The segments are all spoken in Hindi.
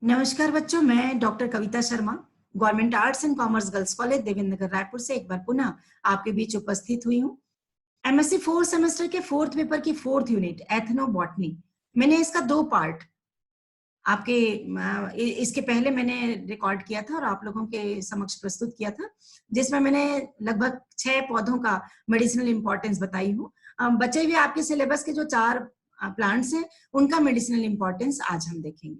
नमस्कार बच्चों, मैं doctor Kavita Sharma government arts and commerce girls college Devendra Nagar Raipur से एक बार पुनः आपके बीच उपस्थित हुई हूँ। एमएससी 4th सेमेस्टर के 4th पेपर की 4th यूनिट एथनोबॉटनी, मैंने इसका 2 पार्ट आपके इसके पहले मैंने रिकॉर्ड किया था और आप लोगों के समक्ष प्रस्तुत किया था, जिसमें मैंने लगभग 6 पौधों का मेडिसिनल इंपॉर्टेंस बताई हूँ। बचे हुए आपके सिलेबस के जो 4 प्लांट्स हैं उनका मेडिसिनल इंपॉर्टेंस आज हम देखेंगे।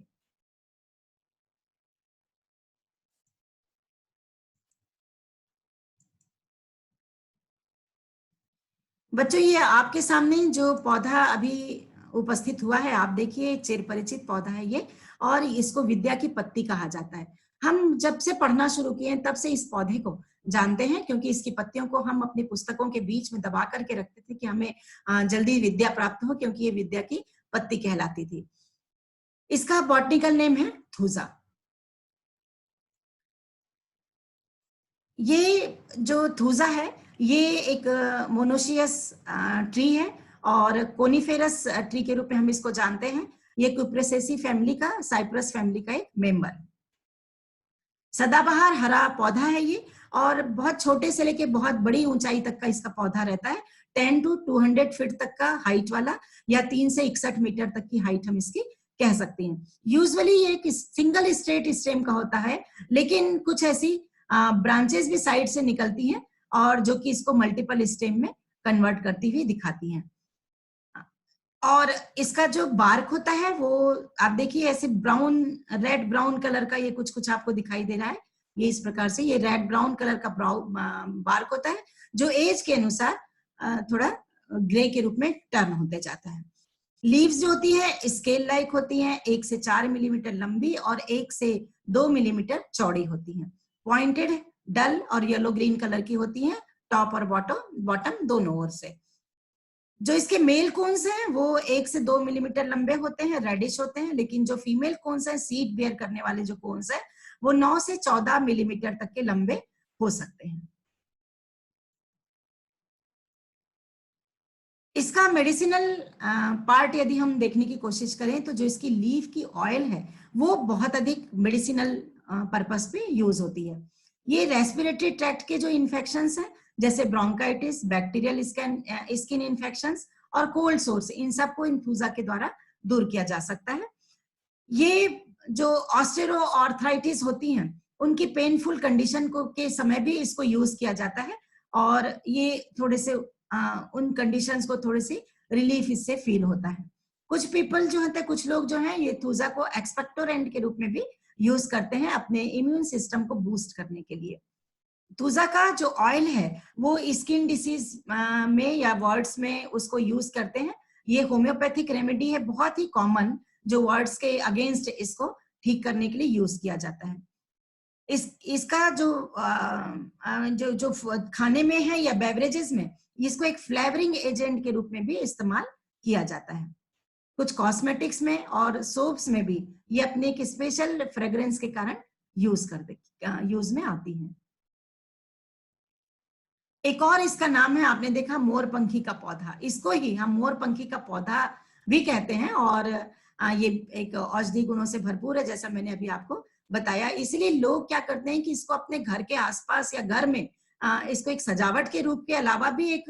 बच्चों, ये आपके सामने जो पौधा अभी उपस्थित हुआ है, आप देखिए चिर परिचित पौधा है ये, और इसको विद्या की पत्ती कहा जाता है। हम जब से पढ़ना शुरू किए तब से इस पौधे को जानते हैं, क्योंकि इसकी पत्तियों को हम अपनी पुस्तकों के बीच में दबा करके रखते थे कि हमें जल्दी विद्या प्राप्त हो, क्योंकि ये विद्या की पत्ती कहलाती थी। इसका बॉटनिकल नेम है थूजा। ये जो थूजा है ये एक मोनोशियस ट्री है और कोनिफेरस ट्री के रूप में हम इसको जानते हैं। ये कुप्रेसेसी फैमिली का, साइप्रस फैमिली का एक मेंबर। सदाबहार हरा पौधा है ये, और बहुत छोटे से लेके बहुत बड़ी ऊंचाई तक का इसका पौधा रहता है। 10 to 200 फीट तक का हाइट वाला, या 3 से 61 मीटर तक की हाइट हम इसकी कह सकते हैं। यूजुअली ये एक सिंगल स्ट्रेट स्टेम का होता है, लेकिन कुछ ऐसी ब्रांचेस भी साइड से निकलती हैं और जो कि इसको मल्टीपल स्टेम में कन्वर्ट करती हुई दिखाती हैं। और इसका जो बार्क होता है वो आप देखिए ऐसे ब्राउन, रेड ब्राउन कलर का ये कुछ कुछ आपको दिखाई दे रहा है। ये इस प्रकार से ये रेड ब्राउन कलर का बार्क होता है, जो एज के अनुसार थोड़ा ग्रे के रूप में टर्न होते जाता है। लीव्स जो होती है स्केल लाइक होती हैं, 1 से 4 मिलीमीटर लंबी और 1 से 2 मिलीमीटर चौड़ी होती हैं। पॉइंटेड, डल और येलो ग्रीन कलर की होती हैं, टॉप और बॉटम दोनों ओर से। जो इसके मेल कोन्स हैं वो 1 से 2 मिलीमीटर लंबे होते हैं, रेडिश होते हैं, लेकिन जो फीमेल कोन्स हैं, सीड बेयर करने वाले जो कोन्स हैं, वो 9 से 14 मिलीमीटर तक के लंबे हो सकते हैं। इसका मेडिसिनल पार्ट यदि हम देखने की कोशिश करें तो जो इसकी लीफ की ऑयल है वो बहुत अधिक मेडिसिनल पर्पस पे यूज होती है। ये रेस्पिरेटरी ट्रैक्ट के जो इन्फेक्शंस हैं, जैसे ब्रोंकाइटिस, बैक्टीरियल स्किन इन्फेक्शंस और कोल्ड सोर्स, इन सबको इन्फ्लूजा के द्वारा दूर किया जा सकता है। ये जो ऑस्टेरो आर्थराइटिस होती हैं उनकी पेनफुल कंडीशन को के समय भी इसको यूज किया जाता है, और ये थोड़े से उन कंडीशंस को थोड़ी सी रिलीफ इससे फील होता है। कुछ पीपल जो होते हैं, कुछ लोग जो हैं, ये थूजा को एक्सपेक्टोरेंट के रूप में भी यूज करते हैं अपने इम्यून सिस्टम को बूस्ट करने के लिए। थूजा का जो ऑयल है वो स्किन डिसीज में या वर्ड्स में उसको यूज करते हैं। ये होम्योपैथिक रेमेडी है, बहुत ही कॉमन, जो वर्ड्स के अगेंस्ट इसको ठीक करने के लिए यूज किया जाता है। इसका जो खाने में है या बेवरेजेस में, इसको एक फ्लेवरिंग एजेंट के रूप में भी इस्तेमाल किया जाता है। कुछ कॉस्मेटिक्स में और सोप्स में भी ये अपने एक स्पेशल फ्रेग्रेंस के कारण यूज में आती हैं। एक और इसका नाम है, आपने देखा, मोरपंखी का पौधा। इसको ही हम मोरपंखी का पौधा भी कहते हैं, और ये एक औषधि गुणों से भरपूर है, जैसा मैंने अभी आपको बताया। इसलिए लोग क्या करते हैं कि इसको अपने घर के आसपास या घर में इसको एक सजावट के रूप के अलावा भी एक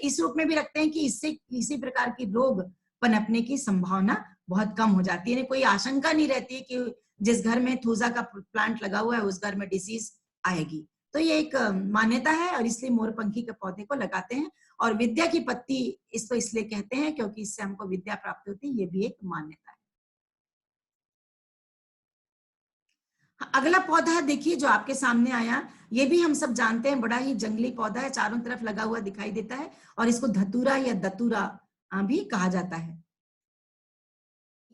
इस रूप में भी रखते हैं कि इससे किसी प्रकार की रोग पनपने की संभावना बहुत कम हो जाती है। कोई आशंका नहीं रहती है कि जिस घर में थूजा का प्लांट लगा हुआ है उस घर में डिसीज आएगी। तो ये एक मान्यता है, और इसलिए मोरपंखी के पौधे को लगाते हैं। और विद्या की पत्ती इसको इसलिए कहते हैं क्योंकि इससे हमको विद्या प्राप्त होती है, ये भी एक मान्यता है। अगला पौधा देखिए जो आपके सामने आया, ये भी हम सब जानते हैं, बड़ा ही जंगली पौधा है, चारों तरफ लगा हुआ दिखाई देता है, और इसको धतूरा या दतूरा भी कहा जाता है।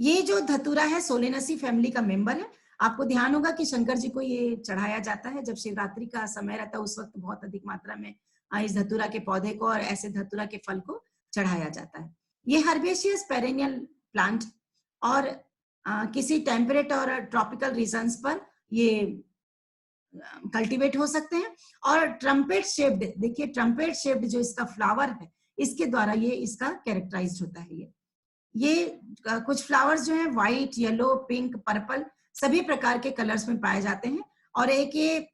ये जो धतूरा है सोलेनसी फैमिली का मेंबर है। आपको ध्यान होगा कि शंकर जी को ये चढ़ाया जाता है, जब शिवरात्रि का समय रहता है उस वक्त बहुत अधिक मात्रा में इस धतूरा के पौधे को और ऐसे धतूरा के फल को चढ़ाया जाता है। ये हर्बेशियस पेरेनियल प्लांट, और किसी टेम्परेट और ट्रॉपिकल रीजन्स पर ये कल्टीवेट हो सकते हैं। और ट्रम्पेट शेप्ड, देखिए ट्रम्पेट शेप्ड जो इसका फ्लावर है, इसके द्वारा ये इसका कैरेक्टराइज्ड होता है। ये कुछ फ्लावर्स जो हैं व्हाइट, येलो, पिंक, पर्पल सभी प्रकार के कलर्स में पाए जाते हैं और एक ये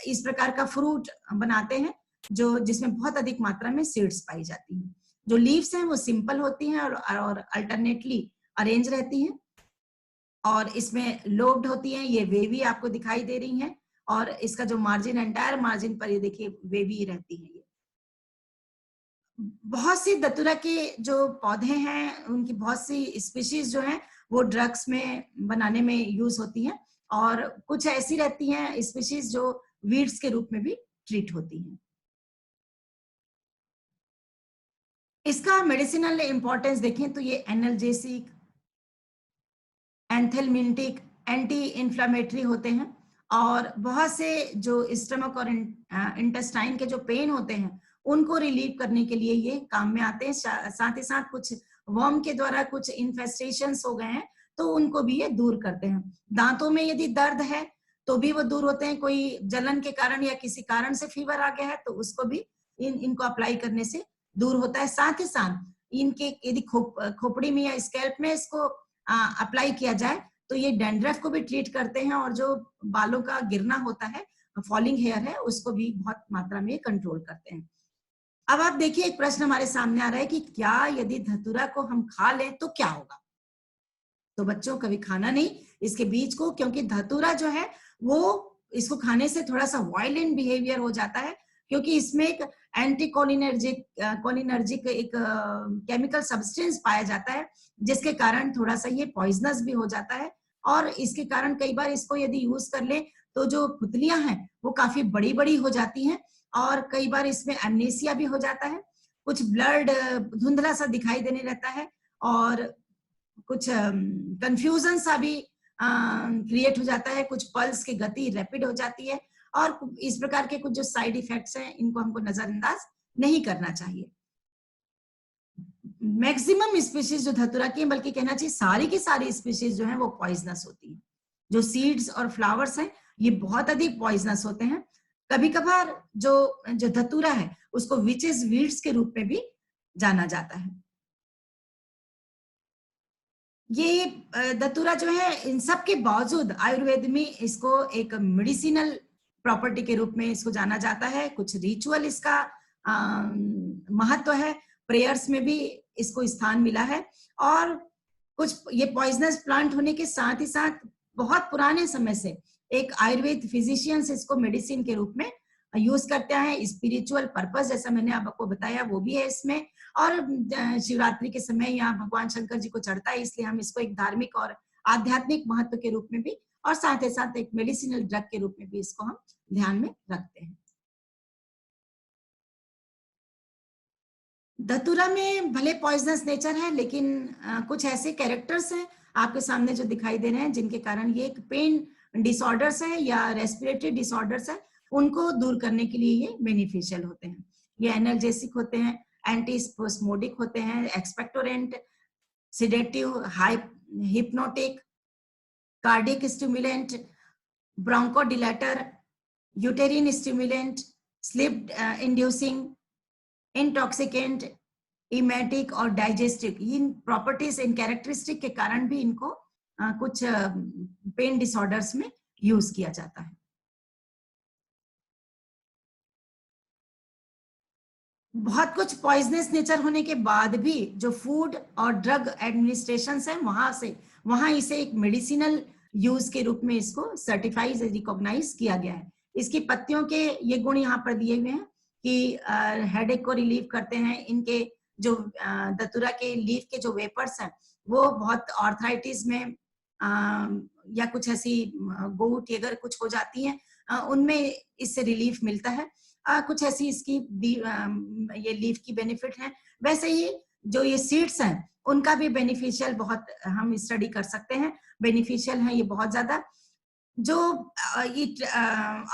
इस प्रकार का फ्रूट बनाते हैं जो जिसमें बहुत अधिक मात्रा में सीड्स पाई जाती हैं। जो लीव्स हैं वो सिंपल होती हैं और अल्टरनेटली अरेंज रहती हैं और इसमें लोब्ड होती हैं, ये वेवी आपको दिखाई दे रही हैं और इसका जो मार्जिन एंटायर मार्जिन पर ये देखिए वेवी रहती है ये। बहुत सी दतुरा के जो पौधे हैं उनकी बहुत सी स्पीशीज जो हैं वो ड्रग्स में बनाने में यूज होती हैं और कुछ ऐसी रहती हैं स्पीशीज जो वीड्स के रूप में भी ट्रीट होती हैं। इसका मेडिसिनल इंपॉर्टेंस देखें तो ये एनाल्जेसिक, एंथेलमिंटिक, एंटी इंफ्लेमेटरी होते हैं और बहुत से जो स्टमक और इंटेस्टाइन के जो पेन होते हैं उनको रिलीव करने के लिए ये काम में आते हैं। साथ ही साथ कुछ वर्म के द्वारा कुछ इन्फेस्टेशंस हो गए हैं तो उनको भी ये दूर करते हैं। दांतों में यदि दर्द है तो भी वो दूर होते हैं, कोई जलन के कारण या किसी कारण से फीवर आ गया है तो उसको भी इनको अप्लाई करने से दूर होता है। साथ ही साथ इनके यदि खोपड़ी में या स्कैल्प में इसको अप्लाई किया जाए तो ये डैंड्रफ को भी ट्रीट करते हैं और जो बालों का गिरना होता है, फॉलिंग हेयर है, उसको भी बहुत मात्रा में कंट्रोल करते हैं। अब आप देखिए एक प्रश्न हमारे सामने आ रहा है कि क्या यदि धतूरा को हम खा लें तो क्या होगा? तो बच्चों कभी खाना नहीं इसके बीज को, क्योंकि धतूरा जो है वो इसको खाने से थोड़ा सा वायलेंट बिहेवियर हो जाता है क्योंकि इसमें एक एंटी कोलिनर्जिक एक केमिकल सब्सटेंस पाया जाता है जिसके कारण थोड़ा सा ये पॉइजनस भी हो जाता है और इसके कारण कई बार इसको यदि यूज कर ले तो जो पुतलियां हैं वो काफी बड़ी बड़ी हो जाती हैं और कई बार इसमें एमनेसिया भी हो जाता है, कुछ ब्लड धुंधला सा दिखाई देने लगता है और कुछ कंफ्यूजन सा भी क्रिएट हो जाता है, कुछ पल्स की गति रैपिड हो जाती है और इस प्रकार के कुछ जो साइड इफेक्ट्स हैं इनको हमको नजरअंदाज नहीं करना चाहिए। मैक्सिमम स्पीशीज जो धतूरा की है, बल्कि कहना चाहिए सारी की सारी स्पीशीज जो है वो पॉइजनस होती है। जो सीड्स और फ्लावर्स हैं ये बहुत अधिक पॉइजनस होते हैं। कभी कभार जो जो धतूरा है उसको विचेस वीड्स के रूप में भी जाना जाता है। ये धतूरा जो है इन सब के बावजूद आयुर्वेद में इसको एक मेडिसिनल प्रॉपर्टी के रूप में इसको जाना जाता है। कुछ रिचुअल इसका महत्व है, प्रेयर्स में भी इसको स्थान मिला है और कुछ ये पॉइजनस प्लांट होने के साथ ही साथ बहुत पुराने समय से एक आयुर्वेद फिजिशियंस इसको मेडिसिन के रूप में यूज करते हैं। स्पिरिचुअल पर्पस जैसा मैंने आपको बताया वो भी है इसमें और शिवरात्रि के समय यहाँ भगवान शंकर जी को चढ़ता है इसलिए हम इसको एक धार्मिक और आध्यात्मिक महत्व के रूप में भी और साथ ही साथ एक मेडिसिनल ड्रग के रूप में भी इसको हम ध्यान में रखते हैं। धतूरा में भले पॉइजनस नेचर है लेकिन कुछ ऐसे कैरेक्टर्स हैं आपके सामने जो दिखाई दे रहे हैं जिनके कारण ये एक पेन डिसऑर्डर्स है या रेस्पिरेटरी डिसऑर्डर्स है उनको दूर करने के लिए ये बेनिफिशियल होते हैं। ये एनर्जेसिक होते हैं, एंटी स्पोस्मोडिक होते हैं, expectorant, sedative, hypnotic, cardiac stimulant, bronchodilator, uterine stimulant, sleep inducing, intoxicant, emetic और डाइजेस्टिव। इन प्रॉपर्टीज इन कैरेक्टरिस्टिक के कारण भी इनको कुछ पेन डिसऑर्डर्स में यूज किया जाता है। बहुत कुछ पॉइजनस नेचर होने के बाद भी जो फूड और ड्रग एडमिनिस्ट्रेशन है वहां इसे एक मेडिसिनल यूज के रूप में इसको सर्टिफाइज रिकॉग्नाइज किया गया है। इसकी पत्तियों के ये गुण यहाँ पर दिए हुए हैं कि हेडेक को रिलीव करते हैं। इनके जो धतूरा के लीफ के जो वेपर्स हैं वो बहुत आर्थराइटिस में या कुछ ऐसी गोट अगर कुछ हो जाती हैं उनमें इससे रिलीफ मिलता है। कुछ ऐसी इसकी ये लीफ की बेनिफिट है। वैसे ही जो ये सीड्स हैं उनका भी बेनिफिशियल बहुत हम स्टडी कर सकते हैं, बेनिफिशियल है ये बहुत ज्यादा। जो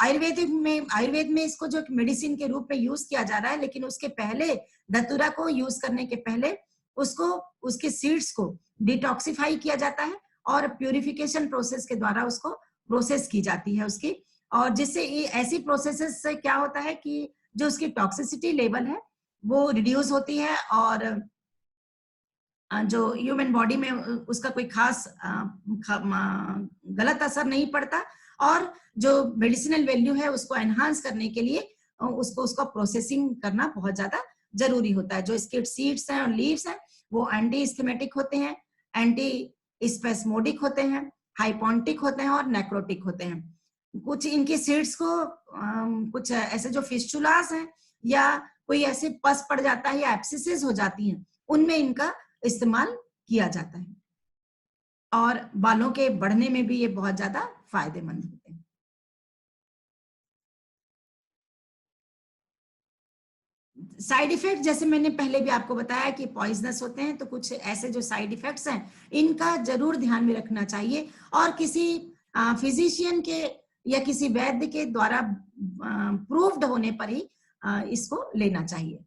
आयुर्वेद में इसको जो मेडिसिन के रूप में यूज किया जा रहा है लेकिन उसके पहले धतूरा को यूज करने के पहले उसको उसके सीड्स को डिटॉक्सिफाई किया जाता है और प्यूरिफिकेशन प्रोसेस के द्वारा उसको प्रोसेस की जाती है उसकी, और जिससे ऐसी प्रोसेसेस से क्या होता है कि जो उसकी टॉक्सिसिटी लेवल है वो रिड्यूस होती है और जो ह्यूमन बॉडी में उसका कोई खास गलत असर नहीं पड़ता, और जो मेडिसिनल वैल्यू है उसको एनहांस करने के लिए उसको उसका प्रोसेसिंग करना बहुत ज्यादा जरूरी होता है। जो इसके सीड्स हैं और लीव्स हैं वो एंटी इस्थेमेटिक होते हैं, एंटी स्पेस्मोडिक होते हैं, हाइपोन्टिक होते हैं और नेक्रोटिक होते हैं। कुछ इनके सीड्स को कुछ ऐसे जो फिस्टुलास हैं या कोई ऐसे पस पड़ जाता है या एब्सिसेस हो जाती हैं, उनमें इनका इस्तेमाल किया जाता है, और बालों के बढ़ने में भी ये बहुत ज्यादा फायदेमंद होते हैं। साइड इफेक्ट जैसे मैंने पहले भी आपको बताया कि पॉइजनस होते हैं, तो कुछ ऐसे जो साइड इफेक्ट्स हैं इनका जरूर ध्यान में रखना चाहिए, और किसी फिजिशियन के या किसी वैद्य के द्वारा प्रूव्ड होने पर ही इसको लेना चाहिए।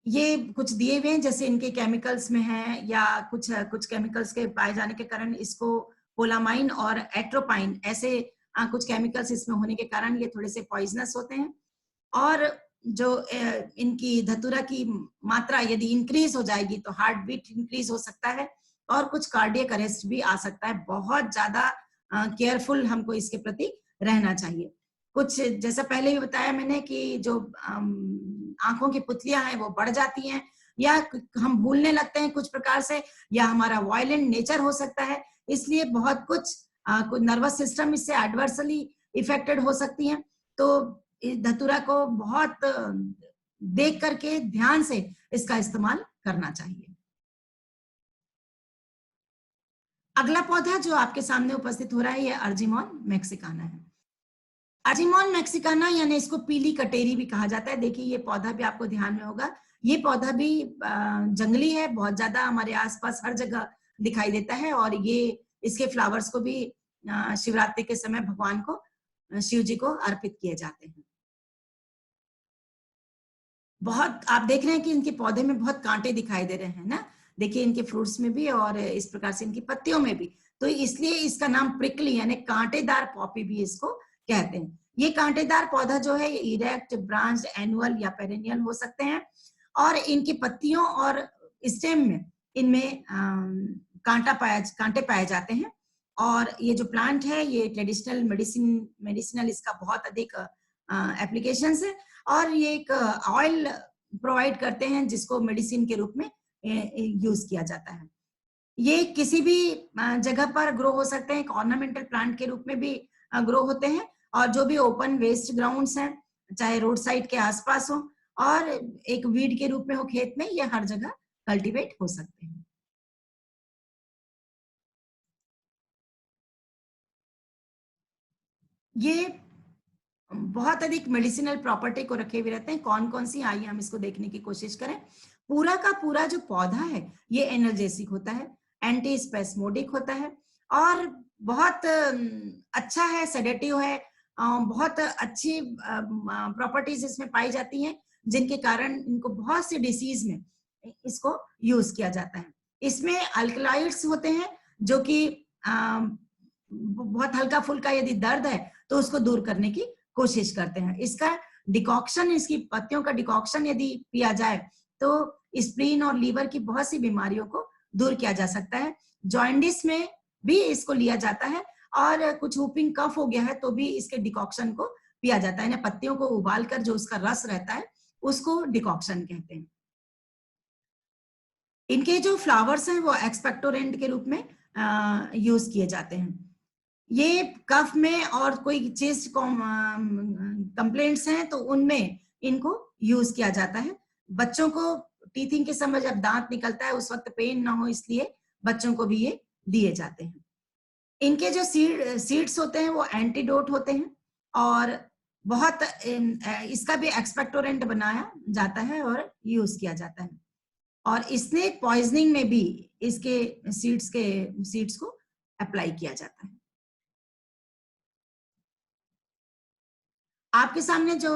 ये कुछ दिए हुए हैं, जैसे इनके केमिकल्स में है, या कुछ कुछ केमिकल्स के पाए जाने के कारण इसको पोलामाइन और एट्रोपाइन ऐसे कुछ केमिकल्स इसमें होने के कारण ये थोड़े से पॉइजनस होते हैं। और जो इनकी धतूरा की मात्रा यदि इंक्रीज हो जाएगी तो हार्ट बीट इंक्रीज हो सकता है, और कुछ कार्डियक अरेस्ट भी आ सकता है। बहुत ज्यादा केयरफुल हमको इसके प्रति रहना चाहिए। कुछ जैसा पहले भी बताया मैंने कि जो आंखों की पुतलियां हैं वो बढ़ जाती हैं, या हम भूलने लगते हैं कुछ प्रकार से, या हमारा वायलेंट नेचर हो सकता है, इसलिए बहुत कुछ नर्वस सिस्टम इससे एडवर्सली इफेक्टेड हो सकती है। तो इस धतूरा को बहुत देख करके ध्यान से इसका इस्तेमाल करना चाहिए। अगला पौधा जो आपके सामने उपस्थित हो रहा है ये अर्जिमॉन मैक्सिकाना है। अर्जिमॉन मैक्सिकाना यानी इसको पीली कटेरी भी कहा जाता है। देखिए ये पौधा भी आपको ध्यान में होगा, ये पौधा भी जंगली है, बहुत ज्यादा हमारे आसपास हर जगह दिखाई देता है, और ये इसके फ्लावर्स को भी शिवरात्रि के समय भगवान को, शिव जी को अर्पित किए जाते हैं। बहुत आप देख रहे हैं कि इनके पौधे में बहुत कांटे दिखाई दे रहे हैं ना, देखिए इनके फ्रूट्स में भी और इस प्रकार से इनकी पत्तियों में भी, तो इसलिए इसका नाम प्रिकली यानी कांटेदार पॉपी भी इसको कहते हैं। ये कांटेदार पौधा जो है इरेक्ट, ब्रांच, एनुअल या पेरेनियल हो सकते हैं, और इनकी पत्तियों और स्टेम में इनमें कांटे पाए जाते हैं। और ये जो प्लांट है ये ट्रेडिशनल मेडिसिनल इसका बहुत अधिक एप्लीकेशंस है, और ये एक ऑयल प्रोवाइड करते हैं जिसको मेडिसिन के रूप में यूज किया जाता है। ये किसी भी जगह पर ग्रो हो सकते हैं, एक ऑर्नामेंटल प्लांट के रूप में भी ग्रो होते हैं, और जो भी ओपन वेस्ट ग्राउंड्स हैं, चाहे रोड साइड के आसपास हो और एक वीड के रूप में हो खेत में, ये हर जगह कल्टीवेट हो सकते हैं। ये बहुत अधिक मेडिसिनल प्रॉपर्टी को रखे हुए रहते हैं। कौन कौन सी, आइए हम इसको देखने की कोशिश करें। पूरा का पूरा जो पौधा है ये एनर्जेसिक होता है, एंटी स्पेस्मोडिक होता है, और बहुत अच्छा है, सेडेटिव है, बहुत अच्छी प्रॉपर्टीज इसमें पाई जाती हैं, जिनके कारण इनको बहुत सी डिसीज में इसको यूज किया जाता है। इसमें अल्कलॉइड्स होते हैं जो कि बहुत हल्का फुल्का यदि दर्द है तो उसको दूर करने की कोशिश करते हैं। इसका डिकॉक्शन, इसकी पत्तियों का डिकॉक्शन यदि पिया जाए तो स्प्लीन और लीवर की बहुत सी बीमारियों को दूर किया जा सकता है। जॉइंडिस में भी इसको लिया जाता है, और कुछ हुपिंग कफ हो गया है तो भी इसके डिकॉक्शन को पिया जाता है। पत्तियों को उबाल कर जो उसका रस रहता है उसको डिकॉक्शन कहते हैं। इनके जो फ्लावर्स हैं वो एक्सपेक्टोरेंट के रूप में यूज किए जाते हैं। ये कफ में और कोई चेस्ट कंप्लेंट्स हैं तो उनमें इनको यूज किया जाता है। बच्चों को टीथिंग के समय जब दांत निकलता है उस वक्त पेन ना हो इसलिए बच्चों को भी ये दिए जाते हैं। इनके जो सीड्स होते हैं वो एंटीडोट होते हैं, और बहुत इसका भी एक्सपेक्टोरेंट बनाया जाता है और यूज किया जाता है। और स्नेक पॉइजनिंग में भी इसके सीड्स को अप्लाई किया जाता है। आपके सामने जो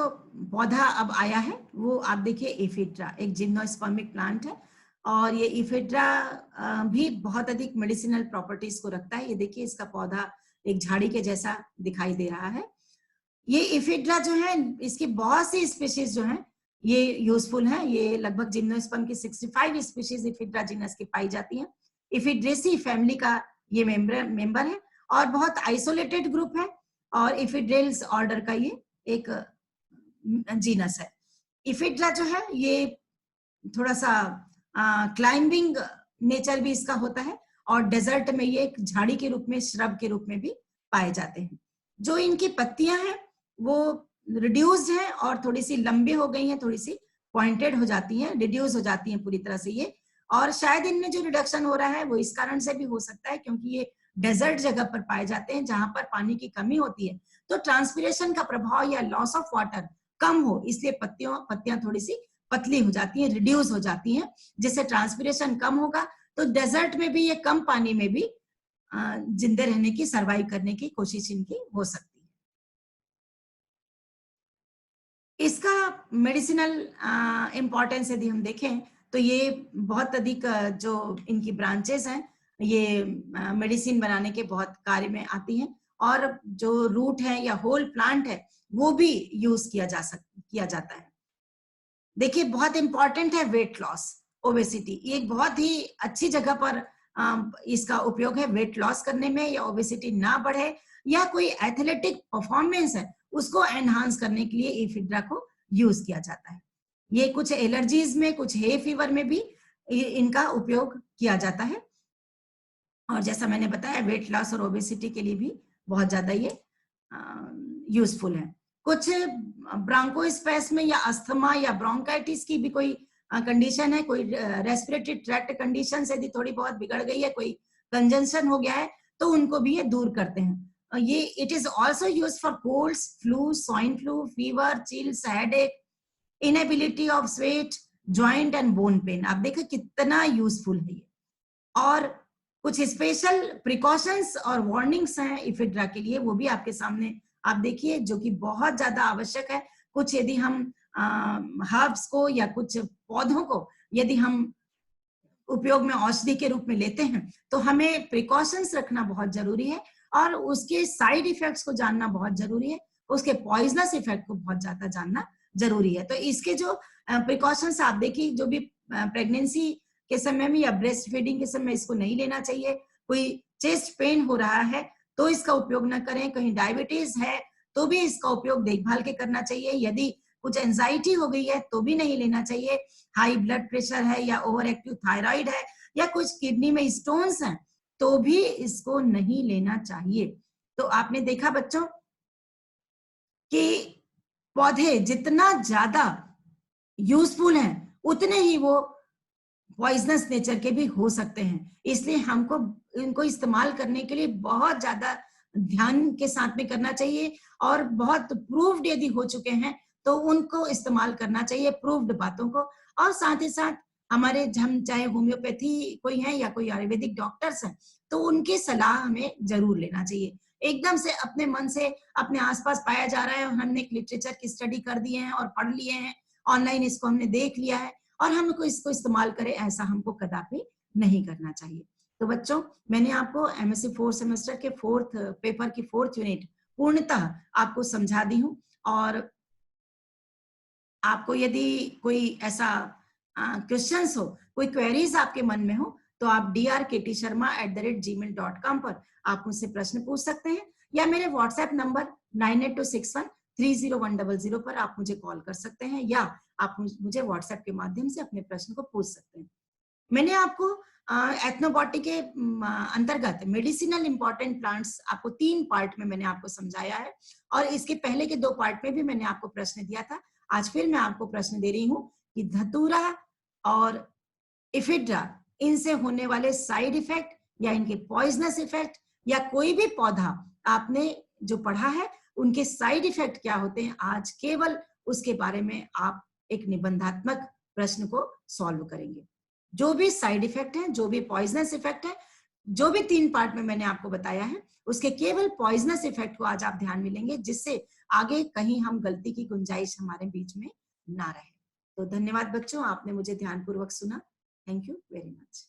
पौधा अब आया है वो आप देखिए इफिड्रा, एक जिम्नोस्पर्मिक प्लांट है, और ये इफिड्रा भी बहुत अधिक मेडिसिनल प्रॉपर्टीज को रखता है। ये देखिए इसका पौधा एक झाड़ी के जैसा दिखाई दे रहा है। ये इफिड्रा जो है इसकी बहुत सी स्पीशीज जो है ये यूजफुल है। ये लगभग जिम्नोस्पर्म की 65 स्पीशीज इफिड्रा जीनस की पाई जाती हैं। इफिड्रेसी फैमिली का ये मेंबर है और बहुत आइसोलेटेड ग्रुप है और इफिड्रेल्स ऑर्डर का ये एक जीनस है। इफिड्रा जो है ये थोड़ा सा क्लाइंबिंग नेचर भी इसका होता है और डेजर्ट में ये एक झाड़ी के रूप में, श्रब के रूप में भी पाए जाते हैं। जो इनकी पत्तियां हैं वो रिड्यूस्ड हैं और थोड़ी सी लंबी हो गई हैं, थोड़ी सी पॉइंटेड हो जाती हैं, रिड्यूस हो जाती हैं पूरी तरह से ये। और शायद इनमें जो रिडक्शन हो रहा है वो इस कारण से भी हो सकता है क्योंकि ये डेजर्ट जगह पर पाए जाते हैं जहां पर पानी की कमी होती है, तो ट्रांसपिरेशन का प्रभाव या लॉस ऑफ वाटर कम हो, इसलिए पत्तियां थोड़ी सी पतली हो जाती हैं, रिड्यूस हो जाती हैं, जिससे ट्रांसपिरेशन कम होगा तो डेजर्ट में भी ये कम पानी में भी जिंदे रहने की, सर्वाइव करने की कोशिश इनकी हो सकती है। इसका मेडिसिनल इंपॉर्टेंस यदि हम देखें तो ये बहुत अधिक जो इनकी ब्रांचेस हैं ये मेडिसिन बनाने के बहुत कार्य में आती हैं और जो रूट है या होल प्लांट है वो भी यूज किया जाता है। देखिए बहुत इंपॉर्टेंट है वेट लॉस, ओबेसिटी, ये एक बहुत ही अच्छी जगह पर इसका उपयोग है वेट लॉस करने में या ओबेसिटी ना बढ़े या कोई एथलेटिक परफॉर्मेंस है उसको एनहांस करने के लिए इफिड्रा को यूज किया जाता है। ये कुछ एलर्जीज में, कुछ हे फीवर में भी इनका उपयोग किया जाता है और जैसा मैंने बताया वेट लॉस और ओबेसिटी के लिए भी बहुत ज्यादा ये यूजफुल है। कुछ ब्रोंकोस्पेस्म या अस्थमा या ब्रोंकाइटिस की भी कोई कंडीशन है, कोई रेस्पिरेटरी ट्रैक्ट कंडीशन यदि थोड़ी बहुत बिगड़ गई है, कोई कंजंशन हो गया है तो उनको भी ये दूर करते हैं। ये it is also use for colds, flu, swine flu, fever, chills, headache, inability of sweat, joint and bone pen. आप देखो कितना यूजफुल है ये। और कुछ स्पेशल प्रिकॉशंस और वार्निंग्स हैं इफिड्रा के लिए, वो भी आपके सामने आप देखिए, जो कि बहुत ज्यादा आवश्यक है। कुछ यदि हम हर्ब्स को या कुछ पौधों को यदि हम उपयोग में औषधि के रूप में लेते हैं तो हमें प्रिकॉशंस रखना बहुत जरूरी है और उसके साइड इफेक्ट्स को जानना बहुत जरूरी है, उसके पॉइजनस इफेक्ट को बहुत ज्यादा जानना जरूरी है। तो इसके जो प्रिकॉशंस आप देखिए, जो भी प्रेगनेंसी के समय में या ब्रेस्ट फीडिंग के समय इसको नहीं लेना चाहिए। कोई चेस्ट पेन हो रहा है तो इसका उपयोग न करें, कहीं डायबिटीज है तो भी इसका उपयोग देखभाल के करना चाहिए, यदि कुछ एंजाइटी हो गई है तो भी नहीं लेना चाहिए, हाई ब्लड प्रेशर है या ओवर एक्टिव थायराइड है या कुछ किडनी में स्टोन्स हैं तो भी इसको नहीं लेना चाहिए। तो आपने देखा बच्चों कि पौधे जितना ज्यादा यूजफुल हैं उतने ही वो पॉइजनस नेचर के भी हो सकते हैं, इसलिए हमको इनको इस्तेमाल करने के लिए बहुत ज्यादा ध्यान के साथ में करना चाहिए और बहुत प्रूव्ड यदि हो चुके हैं तो उनको इस्तेमाल करना चाहिए, प्रूव्ड बातों को। और साथ ही साथ हमारे हम चाहे होम्योपैथी कोई है या कोई आयुर्वेदिक डॉक्टर्स हैं तो उनकी सलाह हमें जरूर लेना चाहिए। एकदम से अपने मन से अपने आसपास पाया जा रहा है और हमने एक लिटरेचर की स्टडी कर दिए हैं और पढ़ लिए हैं, ऑनलाइन इसको हमने देख लिया है और हमको इसको इस्तेमाल करें, ऐसा हमको कदापि नहीं करना चाहिए। तो बच्चों, मैंने आपको एमएससी 4th सेमेस्टर के 4th पेपर की 4th यूनिट पूर्णतः आपको समझा दी हूँ और आपको यदि कोई ऐसा क्वेश्चंस हो, कोई क्वेरीज आपके मन में हो तो आप drktsharma@gmail.com पर आप मुझसे प्रश्न पूछ सकते हैं या मेरे व्हाट्सएप नंबर 9826130100 पर आप मुझे कॉल कर सकते हैं या आप मुझे व्हाट्सएप के माध्यम से अपने प्रश्न को पूछ सकते हैं। मैंने आपको एथनोबॉटी के अंतर्गत मेडिसिनल इंपॉर्टेंट प्लांट्स आपको 3 पार्ट में मैंने आपको समझाया है और इसके पहले के 2 पार्ट में भी मैंने आपको प्रश्न दिया था। आज फिर मैं आपको प्रश्न दे रही हूँ कि धतूरा और इफिड्रा, इनसे होने वाले साइड इफेक्ट या इनके पॉइजनस इफेक्ट या कोई भी पौधा आपने जो पढ़ा है उनके साइड इफेक्ट क्या होते हैं, आज केवल उसके बारे में आप एक निबंधात्मक प्रश्न को सॉल्व करेंगे। जो भी साइड इफेक्ट है, जो भी पॉइजनस इफेक्ट है, जो भी 3 पार्ट में मैंने आपको बताया है उसके केवल पॉइजनस इफेक्ट को आज आप ध्यान में लेंगे, जिससे आगे कहीं हम गलती की गुंजाइश हमारे बीच में ना रहे। तो धन्यवाद बच्चों, आपने मुझे ध्यानपूर्वक सुना। Thank you very much.